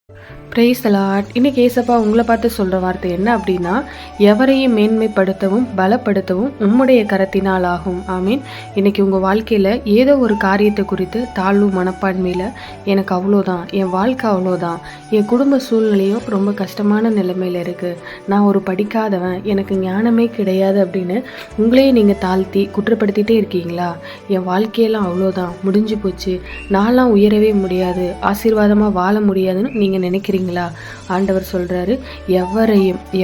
Praise the Lord. இன்னைக்கு ஏசப்பா உங்களை பார்த்து சொல்கிற வார்த்தை என்ன அப்படின்னா, எவரையும் மேன்மைப்படுத்தவும் பலப்படுத்தவும் உம்முடைய கரத்தினால் ஆகும். ஆமீன். இன்னைக்கு உங்கள் வாழ்க்கையில் ஏதோ ஒரு காரியத்தை குறித்து தாழ்வு மனப்பான்மையில் எனக்கு அவ்வளோதான், என் வாழ்க்கை அவ்வளோதான், என் குடும்ப சூழ்நிலையும் ரொம்ப கஷ்டமான நிலைமையில் இருக்குது, நான் ஒரு படிக்காதவன், எனக்கு ஞானமே கிடையாது அப்படின்னு உங்களையே நீங்கள் தாழ்த்தி குற்றப்படுத்திகிட்டே இருக்கீங்களா? என் வாழ்க்கையெல்லாம் அவ்வளோதான், முடிஞ்சு போச்சு, நான்லாம் உயரவே முடியாது, ஆசீர்வாதமாக வாழ முடியாதுன்னு நீங்கள் நினைக்கிறீங்களா? ஆண்டவர் சொல்றாரு,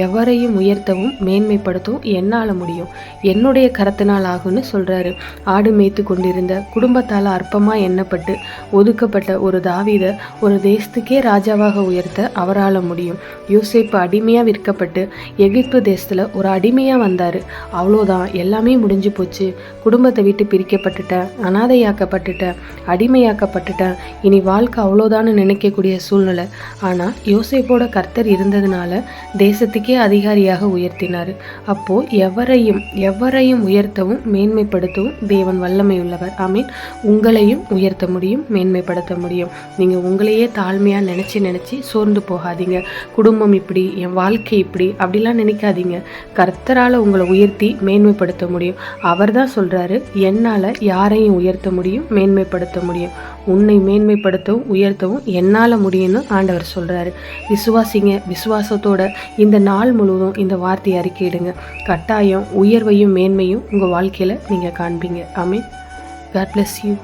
எவரையும் உயர்த்தவும் மேன்மைப்படுத்தவும் என்னால் முடியும், என்னுடைய கரத்தினால் ஆகும்னு சொல்றாரு. ஆடு மேய்த்து கொண்டிருந்த குடும்பத்தால் அற்பமாக எண்ணப்பட்டு ஒதுக்கப்பட்ட ஒரு தாவீதை ஒரு தேசத்துக்கே ராஜாவாக உயர்த்த அவரால் முடியும். யோசேப்பு அடிமையாக விற்கப்பட்டு எகிப்து தேசத்தில் ஒரு அடிமையாக வந்தார். அவ்வளோதான், எல்லாமே முடிஞ்சு போச்சு, குடும்பத்தை விட்டு பிரிக்கப்பட்டுட்டேன், அனாதையாக்கப்பட்டுட்டேன், அடிமையாக்கப்பட்டுட்டேன், இனி வாழ்க்கை அவ்வளோதான்னு நினைக்கக்கூடிய சூழ்நிலை. ஆனால் யோசேப்போட கர்த்தர் இருந்ததுனால தேசத்துக்கே அதிகாரியாக உயர்த்தினார். அப்போ எவரையும் உயர்த்தவும் மேன்மைப்படுத்தவும் தேவன் வல்லமை உள்ளவர். ஆமீன். உங்களையும் உயர்த்த முடியும், மேன்மைப்படுத்த முடியும். நீங்கள் உங்களையே தாழ்மையாக நினச்சி சோர்ந்து போகாதீங்க. குடும்பம் இப்படி, என் வாழ்க்கை இப்படி அப்படிலாம் நினைக்காதீங்க. கர்த்தரால் உங்களை உயர்த்தி மேன்மைப்படுத்த முடியும். அவர் தான் சொல்கிறாரு, என்னால் யாரையும் உயர்த்த முடியும், மேன்மைப்படுத்த முடியும். உன்னை மேன்மைப்படுத்தவும் உயர்த்தவும் என்னால் முடியும்னு ஆண்டவர் சொல்கிறாரு. விசுவாசிங்க. விசுவாசத்தோட இந்த நாள் முழுவதும் இந்த வார்த்தையை அறிக்கையிடுங்க. கட்டாயம் உயர்வையும் மேன்மையும் உங்கள் வாழ்க்கையில் நீங்கள் காண்பீங்க. ஆமீன். God bless you.